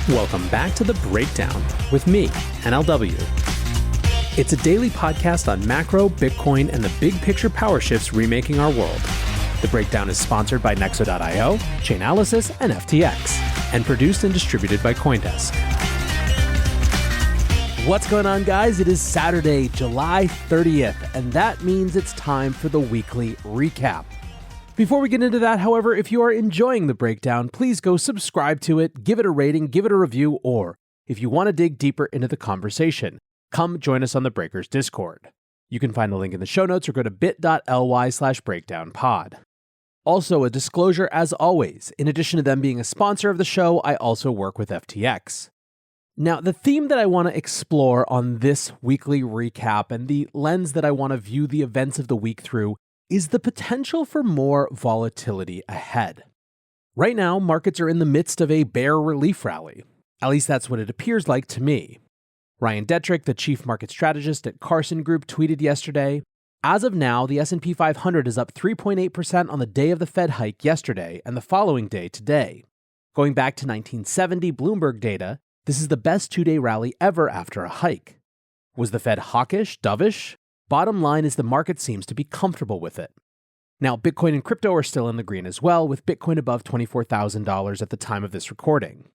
Welcome back to The Breakdown with me, NLW. It's a daily podcast on macro, Bitcoin, and the big picture power shifts remaking our world. The Breakdown is sponsored by Nexo.io, Chainalysis, and FTX, and produced and distributed by CoinDesk. What's going on, guys? It is Saturday, July 30th, and that means it's time for the weekly recap. Before we get into that, however, if you are enjoying The Breakdown, please go subscribe to it, give it a rating, give it a review, or if you want to dig deeper into the conversation, come join us on the Breakers Discord. You can find the link in the show notes or go to bit.ly/breakdownpod. Also, a disclosure as always, in addition to them being a sponsor of the show, I also work with FTX. Now, the theme that I want to explore on this weekly recap and the lens that I want to view the events of the week through is the potential for more volatility ahead. Right now, markets are in the midst of a bear relief rally. At least that's what it appears like to me. Ryan Detrick, the chief market strategist at Carson Group, tweeted yesterday, "As of now, the S&P 500 is up 3.8% on the day of the Fed hike yesterday and the following day today. Going back to 1970 Bloomberg data, this is the best two-day rally ever after a hike. Was the Fed hawkish, dovish? Bottom line is the market seems to be comfortable with it." Now, Bitcoin and crypto are still in the green as well, with Bitcoin above $24,000 at the time of this recording.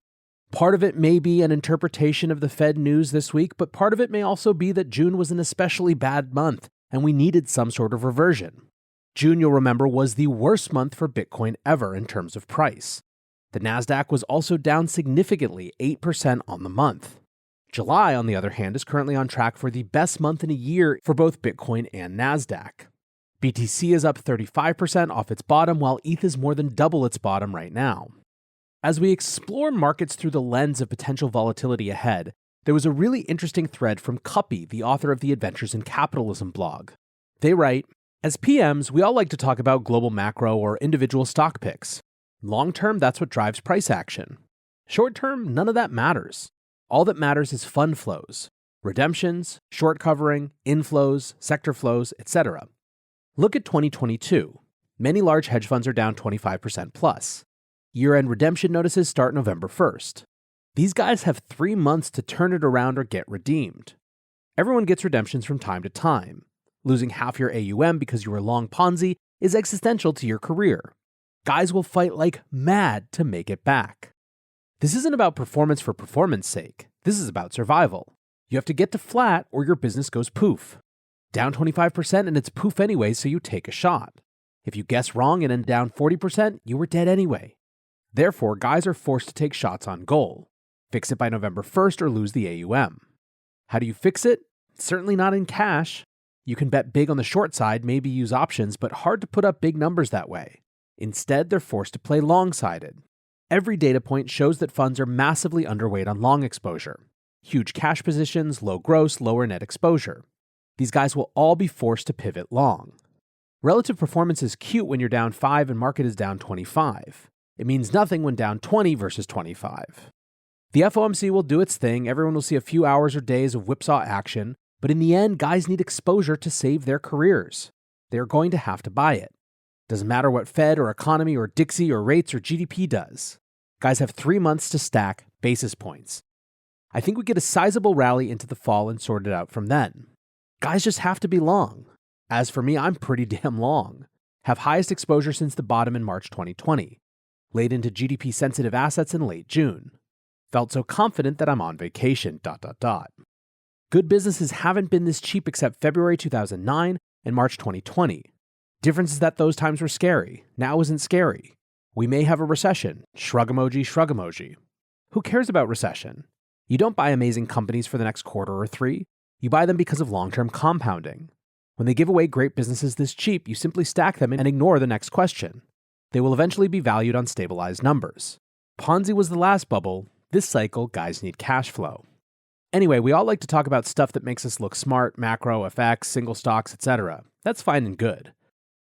Part of it may be an interpretation of the Fed news this week, but part of it may also be that June was an especially bad month, and we needed some sort of reversion. June, you'll remember, was the worst month for Bitcoin ever in terms of price. The Nasdaq was also down significantly, 8% on the month. July, on the other hand, is currently on track for the best month in a year for both Bitcoin and Nasdaq. BTC is up 35% off its bottom, while ETH is more than double its bottom right now. As we explore markets through the lens of potential volatility ahead, there was a really interesting thread from Cuppy, the author of the Adventures in Capitalism blog. They write, "As PMs, we all like to talk about global macro or individual stock picks. Long term, that's what drives price action. Short term, none of that matters. All that matters is fund flows, redemptions, short covering, inflows, sector flows, etc. Look at 2022. Many large hedge funds are down 25% plus. Year-end redemption notices start November 1st. These guys have 3 months to turn it around or get redeemed. Everyone gets redemptions from time to time. Losing half your AUM because you were long Ponzi is existential to your career. Guys will fight like mad to make it back. This isn't about performance for performance sake. This is about survival. You have to get to flat or your business goes poof. Down 25% and it's poof anyway, so you take a shot. If you guess wrong and end down 40%, you were dead anyway. Therefore, guys are forced to take shots on goal. Fix it by November 1st or lose the AUM. How do you fix it? Certainly not in cash. You can bet big on the short side, maybe use options, but hard to put up big numbers that way. Instead, they're forced to play long-sided. Every data point shows that funds are massively underweight on long exposure. Huge cash positions, low gross, lower net exposure. These guys will all be forced to pivot long. Relative performance is cute when you're down 5 and market is down 25. It means nothing when down 20 versus 25. The FOMC will do its thing, everyone will see a few hours or days of whipsaw action, but in the end, guys need exposure to save their careers. They are going to have to buy it. Doesn't matter what Fed or economy or Dixie or rates or GDP does. Guys have 3 months to stack basis points. I think we get a sizable rally into the fall and sort it out from then. Guys just have to be long. As for me, I'm pretty damn long. Have highest exposure since the bottom in March 2020. Laid into GDP-sensitive assets in late June. Felt so confident that I'm on vacation, ... Good businesses haven't been this cheap except February 2009 and March 2020. Difference is that those times were scary. Now isn't scary. We may have a recession. Shrug emoji, shrug emoji. Who cares about recession? You don't buy amazing companies for the next quarter or 3. You buy them because of long-term compounding. When they give away great businesses this cheap, you simply stack them and ignore the next question. They will eventually be valued on stabilized numbers. Ponzi was the last bubble. This cycle, guys need cash flow. Anyway, we all like to talk about stuff that makes us look smart, macro, FX, single stocks, etc. That's fine and good.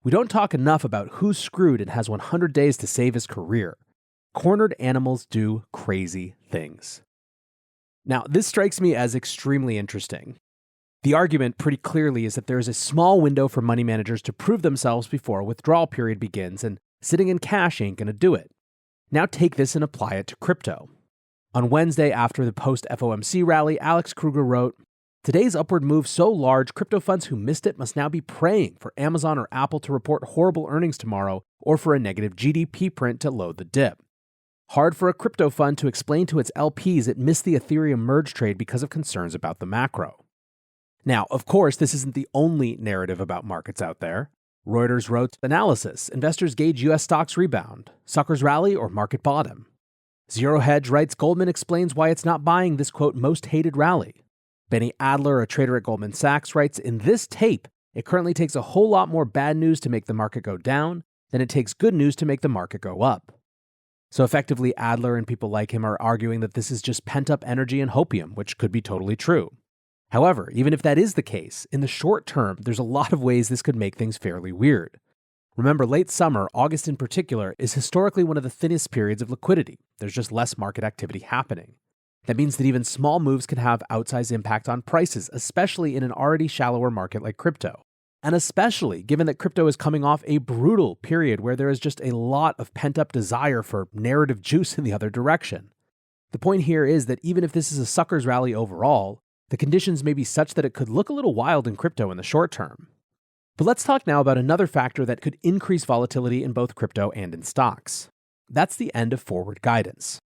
We don't talk enough about who's screwed and has 100 days to save his career. Cornered animals do crazy things. Now, this strikes me as extremely interesting. The argument pretty clearly is that there is a small window for money managers to prove themselves before a withdrawal period begins, and sitting in cash ain't going to do it. Now take this and apply it to crypto. On Wednesday, after the post-FOMC rally, Alex Kruger wrote, "Today's upward move so large, crypto funds who missed it must now be praying for Amazon or Apple to report horrible earnings tomorrow or for a negative GDP print to load the dip. Hard for a crypto fund to explain to its LPs it missed the Ethereum merge trade because of concerns about the macro." Now, of course, this isn't the only narrative about markets out there. Reuters wrote, "Analysis. Investors gauge U.S. stocks rebound. Suckers rally or market bottom." Zero Hedge writes, "Goldman explains why it's not buying this, quote, most hated rally." Benny Adler, a trader at Goldman Sachs, writes, "In this tape, it currently takes a whole lot more bad news to make the market go down than it takes good news to make the market go up." So effectively, Adler and people like him are arguing that this is just pent-up energy and hopium, which could be totally true. However, even if that is the case, in the short term, there's a lot of ways this could make things fairly weird. Remember, late summer, August in particular, is historically one of the thinnest periods of liquidity. There's just less market activity happening. That means that even small moves can have outsized impact on prices, especially in an already shallower market like crypto. And especially given that crypto is coming off a brutal period where there is just a lot of pent-up desire for narrative juice in the other direction. The point here is that even if this is a sucker's rally overall, the conditions may be such that it could look a little wild in crypto in the short term. But let's talk now about another factor that could increase volatility in both crypto and in stocks. That's the end of forward guidance.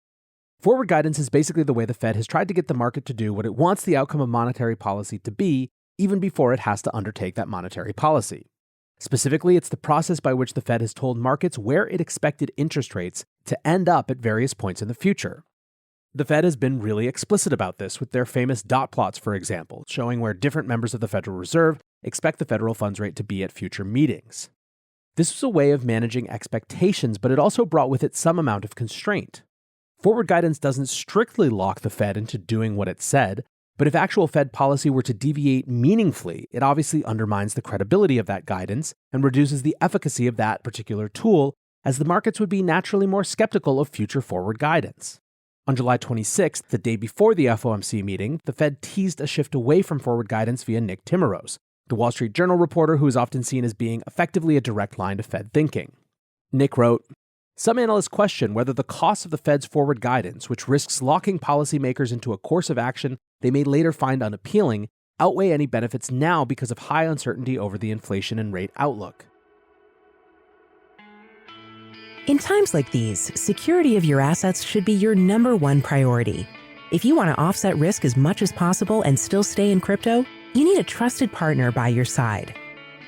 Forward guidance is basically the way the Fed has tried to get the market to do what it wants the outcome of monetary policy to be, even before it has to undertake that monetary policy. Specifically, it's the process by which the Fed has told markets where it expected interest rates to end up at various points in the future. The Fed has been really explicit about this with their famous dot plots, for example, showing where different members of the Federal Reserve expect the federal funds rate to be at future meetings. This was a way of managing expectations, but it also brought with it some amount of constraint. Forward guidance doesn't strictly lock the Fed into doing what it said, but if actual Fed policy were to deviate meaningfully, it obviously undermines the credibility of that guidance and reduces the efficacy of that particular tool, as the markets would be naturally more skeptical of future forward guidance. On July 26th, the day before the FOMC meeting, the Fed teased a shift away from forward guidance via Nick Timiraos, the Wall Street Journal reporter who is often seen as being effectively a direct line to Fed thinking. Nick wrote, "Some analysts question whether the cost of the Fed's forward guidance, which risks locking policymakers into a course of action they may later find unappealing, outweigh any benefits now because of high uncertainty over the inflation and rate outlook." In times like these, security of your assets should be your number one priority. If you want to offset risk as much as possible and still stay in crypto, you need a trusted partner by your side.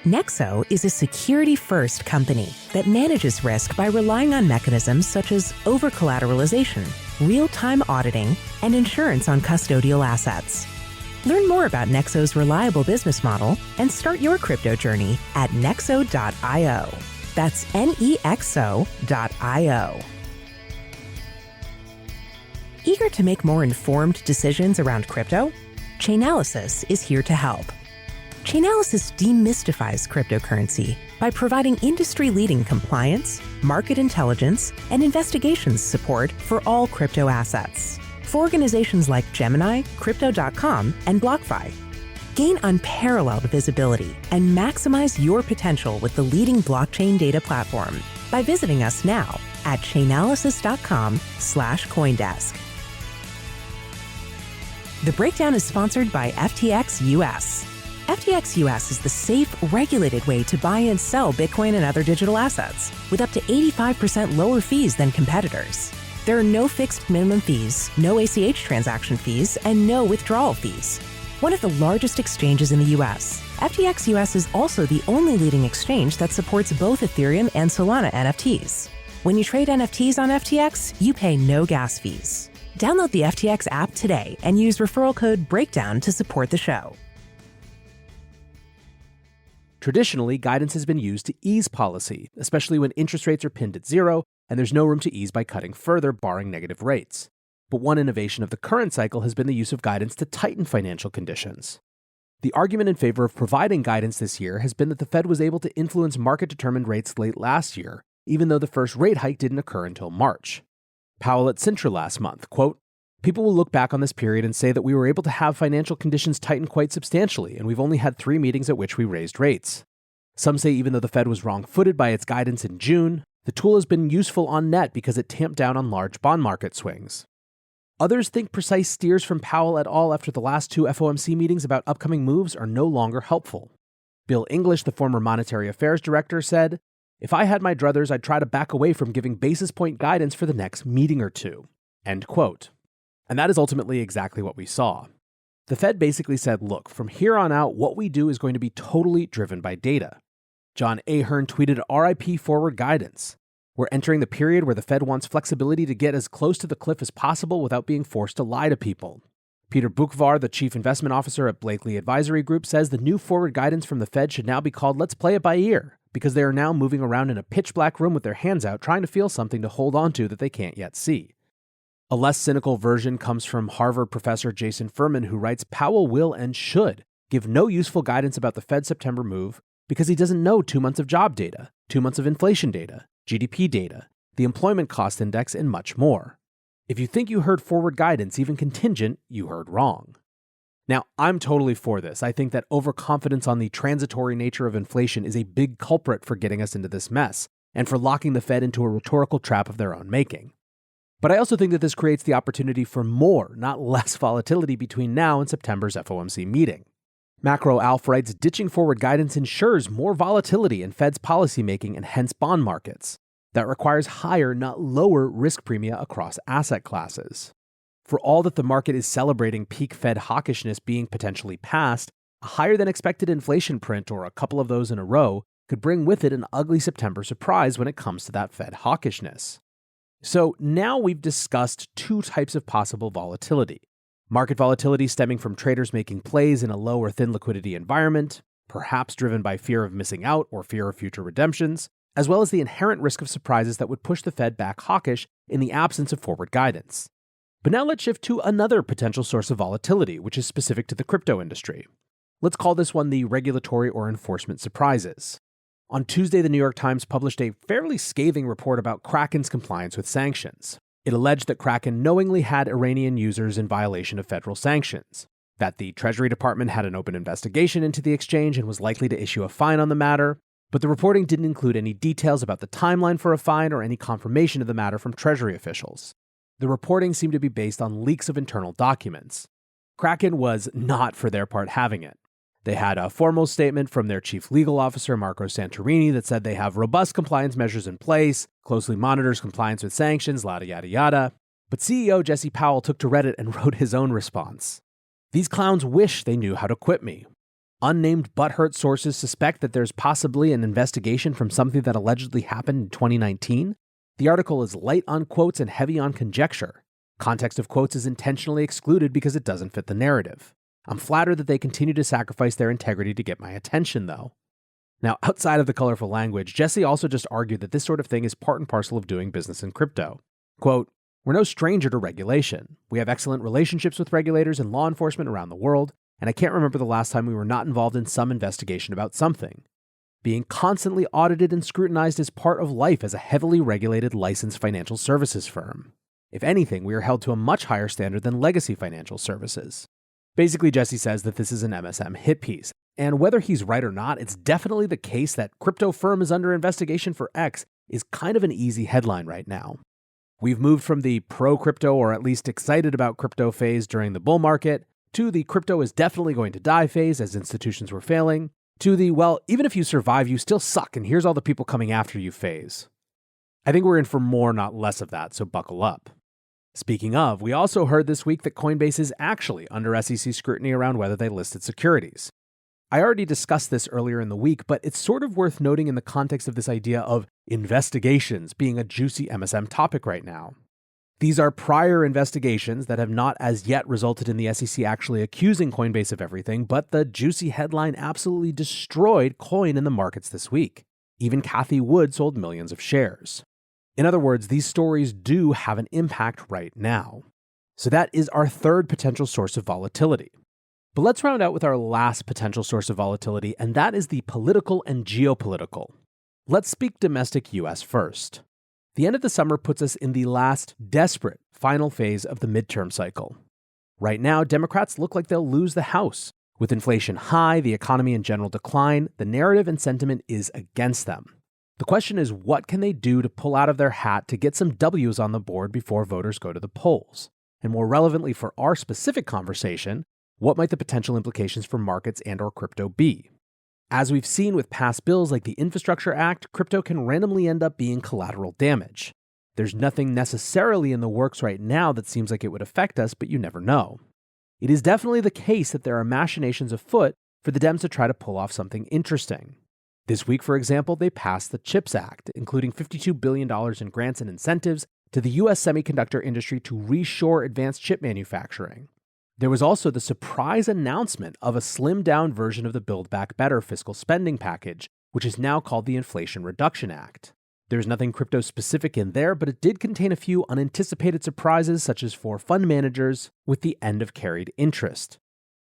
Nexo is a security-first company that manages risk by relying on mechanisms such as over-collateralization, real-time auditing, and insurance on custodial assets. Learn more about Nexo's reliable business model and start your crypto journey at nexo.io. That's nexo.io. Eager to make more informed decisions around crypto? Chainalysis is here to help. Chainalysis demystifies cryptocurrency by providing industry-leading compliance, market intelligence, and investigations support for all crypto assets for organizations like Gemini, Crypto.com, and BlockFi. Gain unparalleled visibility and maximize your potential with the leading blockchain data platform by visiting us now at chainalysis.com/Coindesk. The breakdown is sponsored by FTX US. FTX US is the safe, regulated way to buy and sell Bitcoin and other digital assets with up to 85% lower fees than competitors. There are no fixed minimum fees, no ACH transaction fees, and no withdrawal fees. One of the largest exchanges in the US, FTX US is also the only leading exchange that supports both Ethereum and Solana NFTs. When you trade NFTs on FTX, you pay no gas fees. Download the FTX app today and use referral code BREAKDOWN to support the show. Traditionally, guidance has been used to ease policy, especially when interest rates are pinned at zero and there's no room to ease by cutting further, barring negative rates. But one innovation of the current cycle has been the use of guidance to tighten financial conditions. The argument in favor of providing guidance this year has been that the Fed was able to influence market-determined rates late last year, even though the first rate hike didn't occur until March. Powell at Sintra last month, quote, "People will look back on this period and say that we were able to have financial conditions tighten quite substantially, and we've only had 3 meetings at which we raised rates. Some say even though the Fed was wrong-footed by its guidance in June, the tool has been useful on net because it tamped down on large bond market swings." Others think precise steers from Powell et al. After the last two FOMC meetings about upcoming moves are no longer helpful. Bill English, the former Monetary Affairs Director, said, "If I had my druthers, I'd try to back away from giving basis point guidance for the next meeting or two." End quote. And that is ultimately exactly what we saw. The Fed basically said, look, from here on out, what we do is going to be totally driven by data. John Ahern tweeted, "RIP forward guidance. We're entering the period where the Fed wants flexibility to get as close to the cliff as possible without being forced to lie to people." Peter Bukvar, the chief investment officer at Blakely Advisory Group, says the new forward guidance from the Fed should now be called "let's play it by ear," because they are now moving around in a pitch-black room with their hands out trying to feel something to hold on to that they can't yet see. A less cynical version comes from Harvard professor Jason Furman, who writes, "Powell will and should give no useful guidance about the Fed's September move because he doesn't know 2 months of job data, 2 months of inflation data, GDP data, the employment cost index, and much more. If you think you heard forward guidance, even contingent, you heard wrong." Now, I'm totally for this. I think that overconfidence on the transitory nature of inflation is a big culprit for getting us into this mess, and for locking the Fed into a rhetorical trap of their own making. But I also think that this creates the opportunity for more, not less, volatility between now and September's FOMC meeting. Macro Alf writes, "Ditching forward guidance ensures more volatility in Fed's policymaking and hence bond markets. That requires higher, not lower, risk premia across asset classes. For all that the market is celebrating peak Fed hawkishness being potentially past, a higher than expected inflation print or a couple of those in a row could bring with it an ugly September surprise when it comes to that Fed hawkishness." So now we've discussed two types of possible volatility. Market volatility stemming from traders making plays in a low or thin liquidity environment, perhaps driven by fear of missing out or fear of future redemptions, as well as the inherent risk of surprises that would push the Fed back hawkish in the absence of forward guidance. But now let's shift to another potential source of volatility, which is specific to the crypto industry. Let's call this one the regulatory or enforcement surprises. On Tuesday, the New York Times published a fairly scathing report about Kraken's compliance with sanctions. It alleged that Kraken knowingly had Iranian users in violation of federal sanctions, that the Treasury Department had an open investigation into the exchange and was likely to issue a fine on the matter, but the reporting didn't include any details about the timeline for a fine or any confirmation of the matter from Treasury officials. The reporting seemed to be based on leaks of internal documents. Kraken was not, for their part, having it. They had a formal statement from their chief legal officer, Marco Santorini, that said they have robust compliance measures in place, closely monitors compliance with sanctions, yada yada. But CEO Jesse Powell took to Reddit and wrote his own response. "These clowns wish they knew how to quit me. Unnamed butthurt sources suspect that there's possibly an investigation from something that allegedly happened in 2019. The article is light on quotes and heavy on conjecture. Context of quotes is intentionally excluded because it doesn't fit the narrative. I'm flattered that they continue to sacrifice their integrity to get my attention, though." Now, outside of the colorful language, Jesse also just argued that this sort of thing is part and parcel of doing business in crypto. Quote, "We're no stranger to regulation. We have excellent relationships with regulators and law enforcement around the world, and I can't remember the last time we were not involved in some investigation about something. Being constantly audited and scrutinized is part of life as a heavily regulated licensed financial services firm. If anything, we are held to a much higher standard than legacy financial services." Basically, Jesse says that this is an MSM hit piece, and whether he's right or not, it's definitely the case that crypto firm is under investigation for X is kind of an easy headline right now. We've moved from the pro-crypto or at least excited about crypto phase during the bull market to the crypto is definitely going to die phase as institutions were failing, to the, well, even if you survive, you still suck and here's all the people coming after you phase. I think we're in for more, not less of that, so buckle up. Speaking of, we also heard this week that Coinbase is actually under SEC scrutiny around whether they listed securities. I already discussed this earlier in the week, but it's sort of worth noting in the context of this idea of investigations being a juicy MSM topic right now. These are prior investigations that have not as yet resulted in the SEC actually accusing Coinbase of everything, but the juicy headline absolutely destroyed coin in the markets this week. Even Cathie Wood sold millions of shares. In other words, these stories do have an impact right now. So that is our third potential source of volatility. But let's round out with our last potential source of volatility, and that is the political and geopolitical. Let's speak domestic US first. The end of the summer puts us in the last, desperate, final phase of the midterm cycle. Right now, Democrats look like they'll lose the House. With inflation high, the economy in general decline, the narrative and sentiment is against them. The question is, what can they do to pull out of their hat to get some W's on the board before voters go to the polls? And more relevantly for our specific conversation, what might the potential implications for markets and/or crypto be? As we've seen with past bills like the Infrastructure Act, crypto can randomly end up being collateral damage. There's nothing necessarily in the works right now that seems like it would affect us, but you never know. It is definitely the case that there are machinations afoot for the Dems to try to pull off something interesting. This week, for example, they passed the CHIPS Act, including $52 billion in grants and incentives to the U.S. semiconductor industry to reshore advanced chip manufacturing. There was also the surprise announcement of a slimmed-down version of the Build Back Better fiscal spending package, which is now called the Inflation Reduction Act. There's nothing crypto-specific in there, but it did contain a few unanticipated surprises, such as for fund managers with the end of carried interest.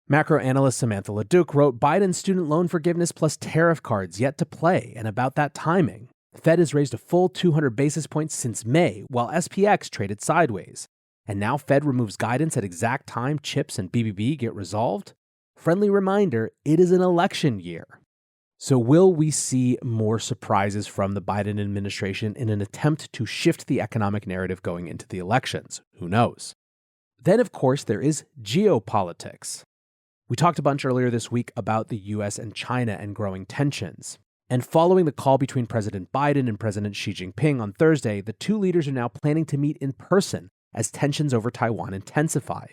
Macro analyst Samantha Leduc wrote, Biden's student loan forgiveness plus tariff cards yet to play, and about that timing. The Fed has raised a full 200 basis points since May, while SPX traded sideways. And now Fed removes guidance at exact time CHIPS and BBB get resolved? Friendly reminder, it is an election year. So will we see more surprises from the Biden administration in an attempt to shift the economic narrative going into the elections? Who knows? Then, of course, there is geopolitics. We talked a bunch earlier this week about the US and China and growing tensions. And following the call between President Biden and President Xi Jinping on Thursday, the two leaders are now planning to meet in person as tensions over Taiwan intensify.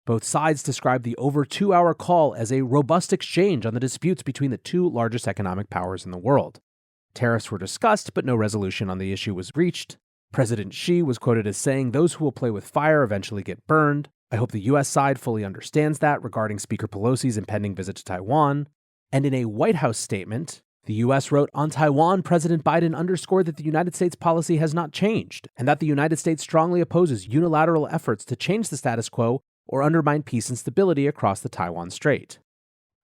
Both sides described the over 2-hour call as a robust exchange on the disputes between the two largest economic powers in the world. Tariffs were discussed, but no resolution on the issue was reached. President Xi was quoted as saying, "Those who will play with fire eventually get burned. I hope the US side fully understands that," regarding Speaker Pelosi's impending visit to Taiwan. And in a White House statement, the U.S. wrote, on Taiwan, President Biden underscored that the United States policy has not changed, and that the United States strongly opposes unilateral efforts to change the status quo or undermine peace and stability across the Taiwan Strait.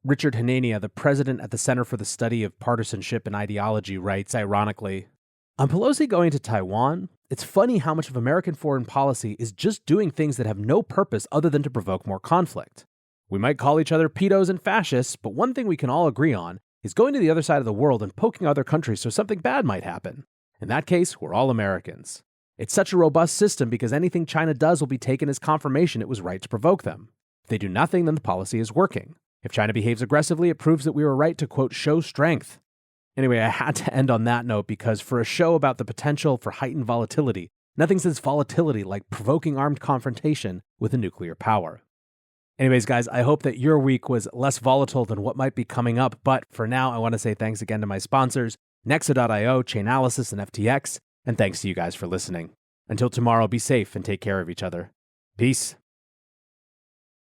Richard Hanania, the president at the Center for the Study of Partisanship and Ideology, writes, ironically, on Pelosi going to Taiwan, it's funny how much of American foreign policy is just doing things that have no purpose other than to provoke more conflict. We might call each other pedos and fascists, but one thing we can all agree on is going to the other side of the world and poking other countries so something bad might happen. In that case, we're all Americans. It's such a robust system because anything China does will be taken as confirmation it was right to provoke them. If they do nothing, then the policy is working. If China behaves aggressively, it proves that we were right to, quote, show strength. Anyway, I had to end on that note because for a show about the potential for heightened volatility, nothing says volatility like provoking armed confrontation with a nuclear power. Anyways, guys, I hope that your week was less volatile than what might be coming up. But for now, I want to say thanks again to my sponsors, Nexo.io, Chainalysis, and FTX. And thanks to you guys for listening. Until tomorrow, be safe and take care of each other. Peace.